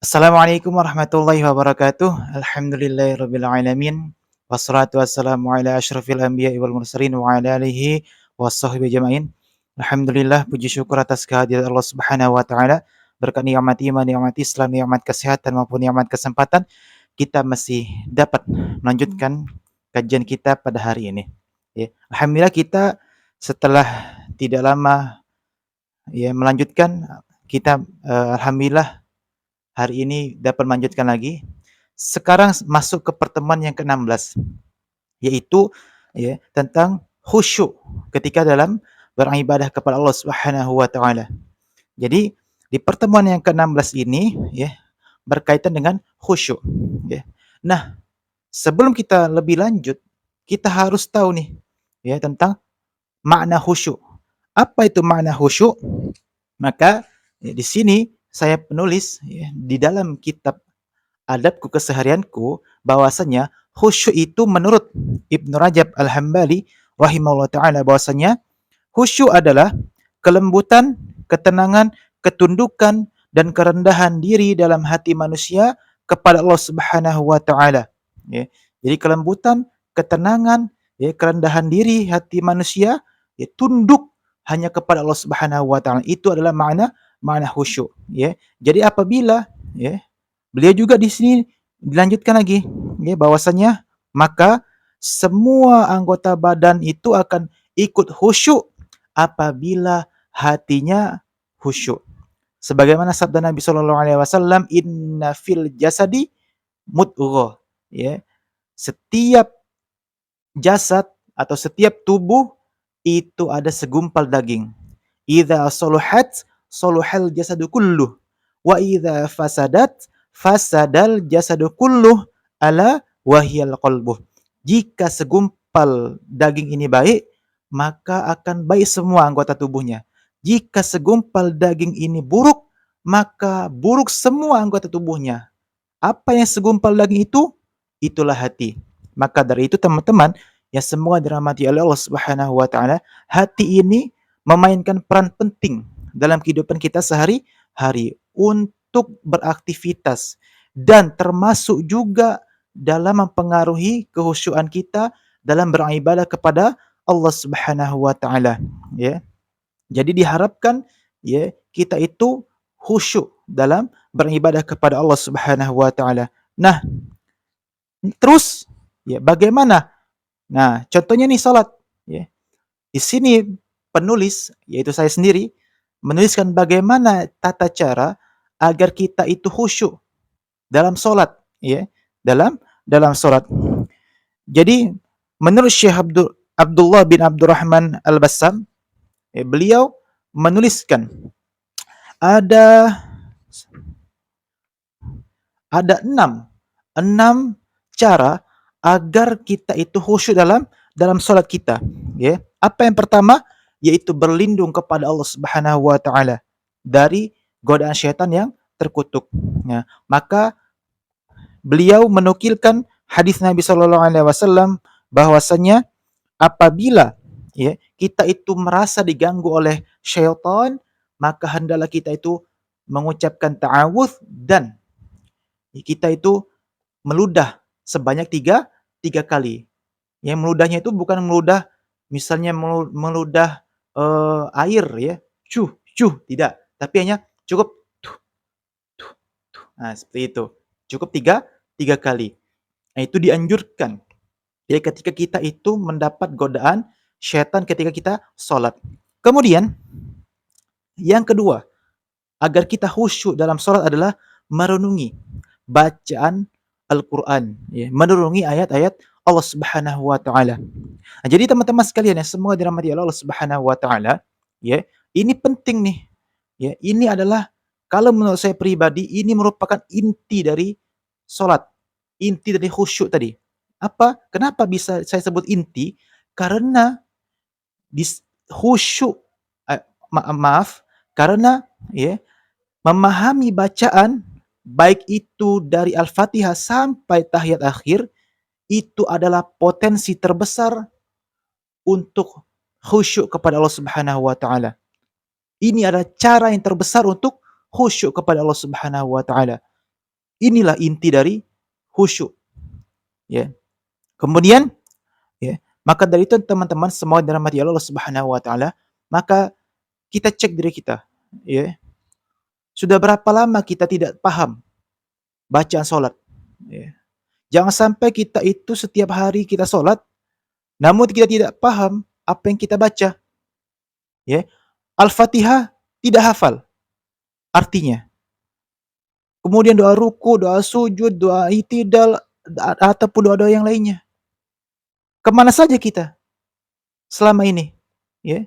Assalamualaikum warahmatullahi wabarakatuh. Alhamdulillahirabbil alamin. Wassalatu wassalamu ala asyrafil anbiya'i wal mursalin wa ala alihi washabbihi ajmain. Alhamdulillah, puji syukur atas kehadiran Allah Subhanahu wa taala. Berkat nikmat iman, nikmat Islam, nikmat kesehatan maupun nikmat kesempatan, kita masih dapat melanjutkan kajian kita pada hari ini. Ya, alhamdulillah kita setelah tidak lama ya melanjutkan kita alhamdulillah hari ini dapat melanjutkan lagi. Sekarang masuk ke pertemuan yang ke-16, yaitu ya tentang khusyuk ketika dalam beribadah kepada Allah Subhanahu wa taala. Jadi di pertemuan yang ke-16 ini ya berkaitan dengan khusyuk ya. Nah, sebelum kita lebih lanjut, kita harus tahu nih ya tentang makna khusyuk. Apa itu makna khusyuk? Maka ya, di sini saya penulis ya, di dalam kitab adabku keseharianku bahwasanya khusyuk itu menurut Ibnu Rajab Al-Hambali rahimahullah taala bahwasanya khusyuk adalah kelembutan, ketenangan, ketundukan dan kerendahan diri dalam hati manusia kepada Allah Subhanahu wa taala. Ya. Jadi kelembutan, ketenangan, ya, kerendahan diri hati manusia ya tunduk hanya kepada Allah Subhanahu wa taala. Itu adalah makna khusyuk, ya. Jadi apabila ya beliau juga di sini dilanjutkan lagi ya bahwasanya maka semua anggota badan itu akan ikut khusyuk apabila hatinya khusyuk. Sebagaimana sabda Nabi sallallahu alaihi wasallam, "Inna fil jasadi mudghah." Ya, setiap jasad atau setiap tubuh itu ada segumpal daging. Idza saluhat saluhal jasadu kulluh wa idza fasadat fasadal jasadu kulluh ala wahyal qalbuh. Jika segumpal daging ini baik, maka akan baik semua anggota tubuhnya. Jika segumpal daging ini buruk, maka buruk semua anggota tubuhnya. Apa yang segumpal daging itu? Itulah hati. Maka dari itu teman-teman, yang semua dirahmati oleh Allah Subhanahu wa taala, hati ini memainkan peran penting dalam kehidupan kita sehari-hari untuk beraktivitas dan termasuk juga dalam mempengaruhi kehusyuan kita dalam beribadah kepada Allah Subhanahu wa taala, ya. Jadi diharapkan ya kita itu khusyuk dalam beribadah kepada Allah Subhanahu wa taala. Nah, terus ya bagaimana? Nah, contohnya nih salat ya. Di sini penulis yaitu saya sendiri menuliskan bagaimana tata cara agar kita itu khusyuk dalam salat ya, dalam salat. Jadi menurut Syekh Abdullah bin Abdurrahman Al-Bassam, beliau menuliskan ada ada enam cara agar kita itu khusyuk dalam salat kita, ya. Apa yang pertama? Yaitu berlindung kepada Allah Subhanahu wa taala dari godaan syaitan yang terkutuk. Ya, maka beliau menukilkan hadis Nabi sallallahu alaihi wasallam bahwasanya apabila ya kita itu merasa diganggu oleh syaitan, maka hendaklah kita itu mengucapkan ta'awudz dan kita itu meludah sebanyak tiga kali. Yang meludahnya itu bukan meludah misalnya meludah air ya, cuh cuh, tidak, tapi hanya cukup tuh tuh tuh. Nah, seperti itu. Cukup tiga kali. Nah, itu dianjurkan. Ya ketika kita itu mendapat godaan syaitan ketika kita sholat. Kemudian yang kedua, agar kita khusyuk dalam sholat adalah merenungi bacaan Al-Quran, ya, merenungi ayat-ayat Allah Subhanahu wa taala. Nah, jadi teman-teman sekalian yang semua dirahmati Allah Subhanahu wa taala, ya, ini penting nih. Ya, ini adalah kalau menurut saya pribadi ini merupakan inti dari salat, inti dari khusyuk tadi. Apa? Kenapa bisa saya sebut inti? Karena khusyuk maaf, karena ya memahami bacaan baik itu dari Al-Fatihah sampai tahiyat akhir itu adalah potensi terbesar untuk khusyuk kepada Allah Subhanahu wa taala. Ini adalah cara yang terbesar untuk khusyuk kepada Allah Subhanahu wa taala. Inilah inti dari khusyuk, ya. Kemudian, ya, maka dari itu teman-teman semua dirahmati Allah Subhanahu wa taala, maka kita cek diri kita, ya. Sudah berapa lama kita tidak paham bacaan salat, ya. Jangan sampai kita itu setiap hari kita salat, namun kita tidak paham apa yang kita baca, ya. Al-Fatihah tidak hafal artinya. Kemudian doa ruku, doa sujud, doa i'tidal, ataupun doa-doa yang lainnya. Kemana saja kita selama ini? Ya,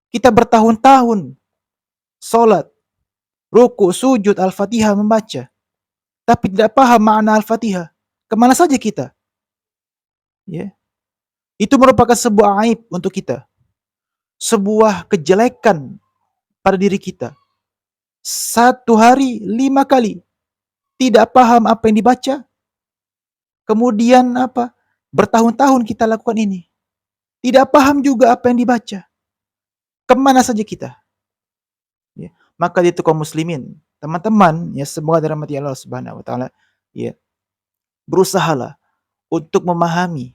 kita bertahun-tahun sholat, ruku, sujud, Al-Fatihah membaca, tapi tidak paham makna Al-Fatihah. Kemana saja kita? Ya, itu merupakan sebuah aib untuk kita, sebuah kejelekan pada diri kita. Satu hari 5 kali tidak paham apa yang dibaca, kemudian apa? Bertahun-tahun kita lakukan ini. Tidak paham juga apa yang dibaca. Kemana saja kita? Ya. Maka itu kaum muslimin, teman-teman, ya semoga dirahmati Allah Subhanahu wa taala, ya, berusahalah untuk memahami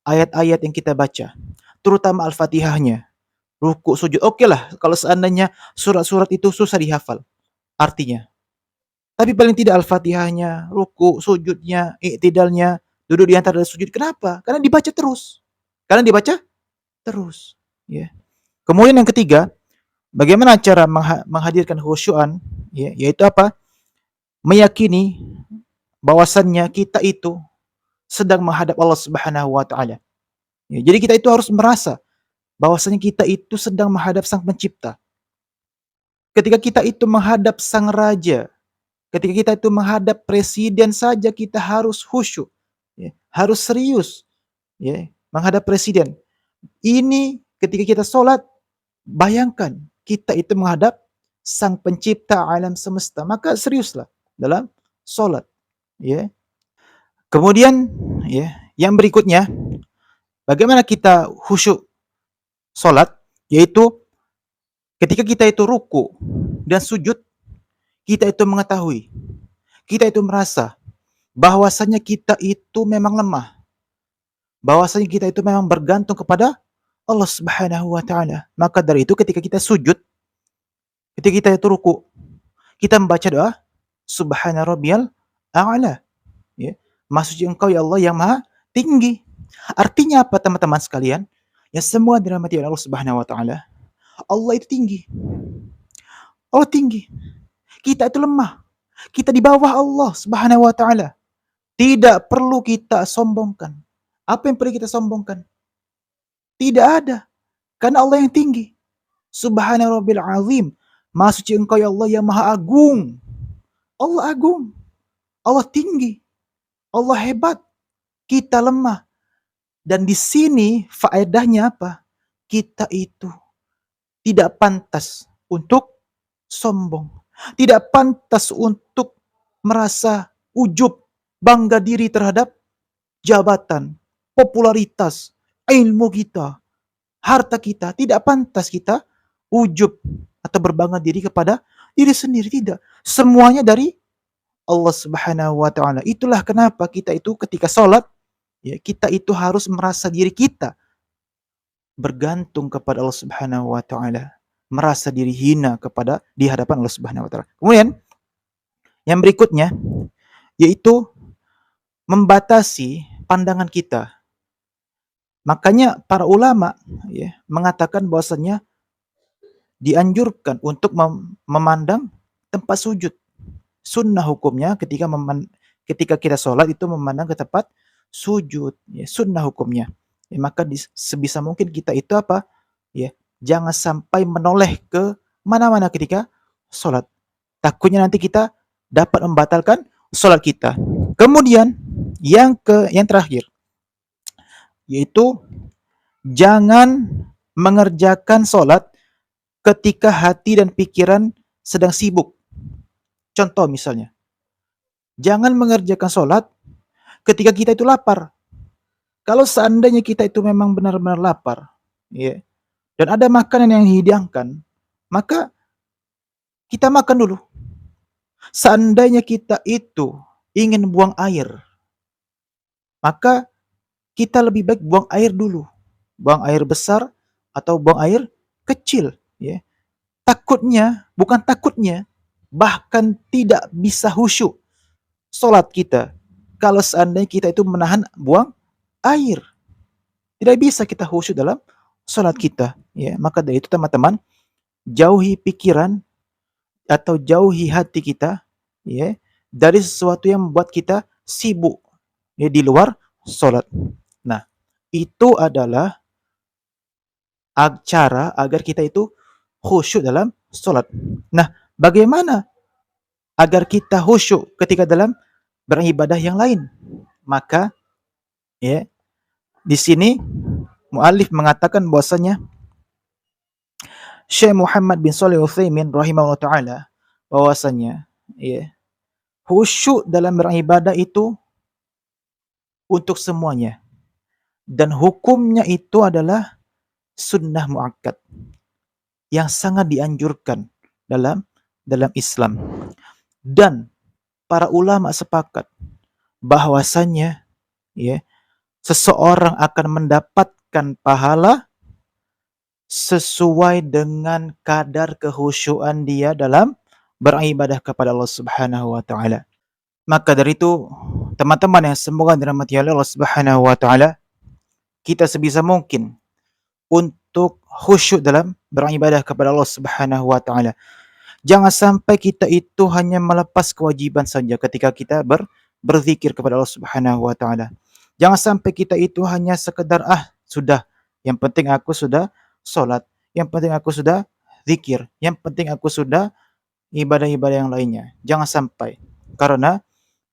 ayat-ayat yang kita baca, terutama Al-Fatihahnya, ruku, sujud. Okelah kalau seandainya surat-surat itu susah dihafal artinya. Tapi paling tidak Al-Fatihahnya, ruku, sujudnya, i'tidalnya, duduk di antara sujud. Kenapa? Karena dibaca terus. Karena dibaca terus, ya. Kemudian yang ketiga, bagaimana cara menghadirkan khusyuan, ya, yaitu apa? Meyakini bahwasannya kita itu sedang menghadap Allah Subhanahu wa taala. Ya, jadi kita itu harus merasa bahwasanya kita itu sedang menghadap Sang Pencipta. Ketika kita itu menghadap Sang Raja, ketika kita itu menghadap presiden saja kita harus khusyuk, ya, harus serius, ya, menghadap presiden. Ini ketika kita sholat, bayangkan kita itu menghadap Sang Pencipta alam semesta, maka seriuslah dalam sholat, ya. Kemudian, ya, yang berikutnya, bagaimana kita khusyuk sholat, yaitu ketika kita itu ruku dan sujud, kita itu mengetahui, kita itu merasa bahwasanya kita itu memang lemah, bahwasanya kita itu memang bergantung kepada Allah Subhanahu wa taala. Maka dari itu ketika kita sujud, ketika kita itu ruku, kita membaca doa Subhana rabbiyal a'la, ya. Maha suci Engkau ya Allah yang maha tinggi. Artinya apa teman-teman sekalian? Ya semua dirahmati Allah Subhanahu wa taala. Allah itu tinggi. Allah tinggi. Kita itu lemah. Kita di bawah Allah Subhanahu wa taala. Tidak perlu kita sombongkan. Apa yang perlu kita sombongkan? Tidak ada. Karena Allah yang tinggi. Subhana rabbil azim. Maha suci Engkau ya Allah yang maha agung. Allah agung. Allah tinggi. Allah hebat. Kita lemah. Dan di sini faedahnya apa? Kita itu tidak pantas untuk sombong. Tidak pantas untuk merasa ujub, bangga diri terhadap jabatan, popularitas, ilmu kita, harta kita. Tidak pantas kita ujub atau berbangga diri kepada diri sendiri. Tidak. Semuanya dari Allah Subhanahu wa taala. Itulah kenapa kita itu ketika sholat, ya, kita itu harus merasa diri kita bergantung kepada Allah Subhanahu wa taala, merasa diri hina kepada di hadapan Allah Subhanahu wa taala. Kemudian yang berikutnya yaitu membatasi pandangan kita. Makanya para ulama, ya, mengatakan bahwasanya dianjurkan untuk memandang tempat sujud. Sunnah hukumnya ketika kita sholat itu memandang ke tempat sujud, ya, sunnah hukumnya. Ya, maka sebisa mungkin kita itu apa? Ya, jangan sampai menoleh ke mana-mana ketika sholat. Takutnya nanti kita dapat membatalkan sholat kita. Kemudian yang terakhir yaitu jangan mengerjakan sholat ketika hati dan pikiran sedang sibuk. Contoh misalnya, jangan mengerjakan sholat ketika kita itu lapar. Kalau seandainya kita itu memang benar-benar lapar, ya, dan ada makanan yang dihidangkan, maka kita makan dulu. Seandainya kita itu ingin buang air, maka kita lebih baik buang air dulu. Buang air besar atau buang air kecil, ya. Takutnya, bukan takutnya, bahkan tidak bisa khusyuk salat kita kalau seandainya kita itu menahan buang air. Tidak bisa kita khusyuk dalam salat kita, ya. Maka dari itu teman-teman, jauhi pikiran atau jauhi hati kita, ya, dari sesuatu yang membuat kita sibuk, ya, di luar salat. Nah, itu adalah cara agar kita itu khusyuk dalam salat. Nah, bagaimana agar kita khusyuk ketika dalam beribadah yang lain? Maka, ya, di sini muallif mengatakan bahwasanya Syekh Muhammad bin Shalih Al-Utsaimin rahimahullah taala bahwasanya, ya, khusyuk dalam beribadah itu untuk semuanya dan hukumnya itu adalah sunnah muakkad yang sangat dianjurkan dalam Islam. Dan para ulama sepakat bahwasanya, ya, seseorang akan mendapatkan pahala sesuai dengan kadar kehusyuan dia dalam beribadah kepada Allah Subhanahu wa taala. Maka dari itu, teman-teman yang semoga dirahmati oleh Allah Subhanahu wa taala, kita sebisa mungkin untuk khusyuk dalam beribadah kepada Allah Subhanahu wa taala. Jangan sampai kita itu hanya melepas kewajiban saja ketika kita berzikir kepada Allah Subhanahu wa taala. Jangan sampai kita itu hanya sekedar sudah, yang penting aku sudah salat, yang penting aku sudah zikir, yang penting aku sudah ibadah-ibadah yang lainnya. Jangan sampai. Karena,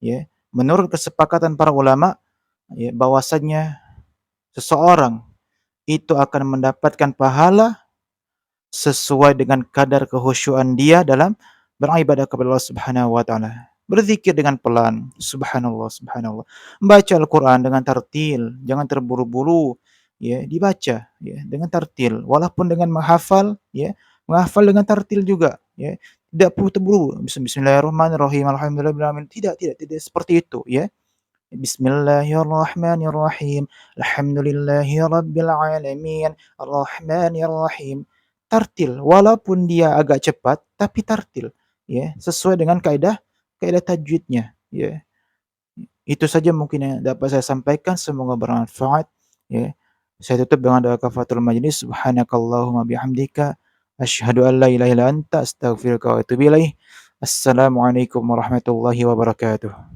ya, menurut kesepakatan para ulama, ya, bahwasanya seseorang itu akan mendapatkan pahala sesuai dengan kadar kehusyuan dia dalam beribadah kepada Allah Subhanahu wa taala. Berzikir dengan pelan, subhanallah, subhanallah. Membaca Al-Qur'an dengan tartil, jangan terburu-buru, ya, dibaca, ya, dengan tartil. Walaupun dengan menghafal, ya, menghafal dengan tartil juga, ya. Tidak perlu terburu. Bismillahirrahmanirrahim. Alhamdulillahirabbil alamin. Tidak seperti itu, ya. Bismillahirrahmanirrahim. Alhamdulillahirabbil alamin. Arrahmanirrahim. Tartil, walaupun dia agak cepat tapi tartil, ya, sesuai dengan kaidah tajwidnya, ya. Itu saja mungkin yang dapat saya sampaikan, semoga bermanfaat, ya. Saya tutup dengan doa kafaratul majelis. Subhanakallahumma bihamdika asyhadu an la ilaha illa anta astaghfiruka wa atubu ilaik. Assalamualaikum warahmatullahi wabarakatuh.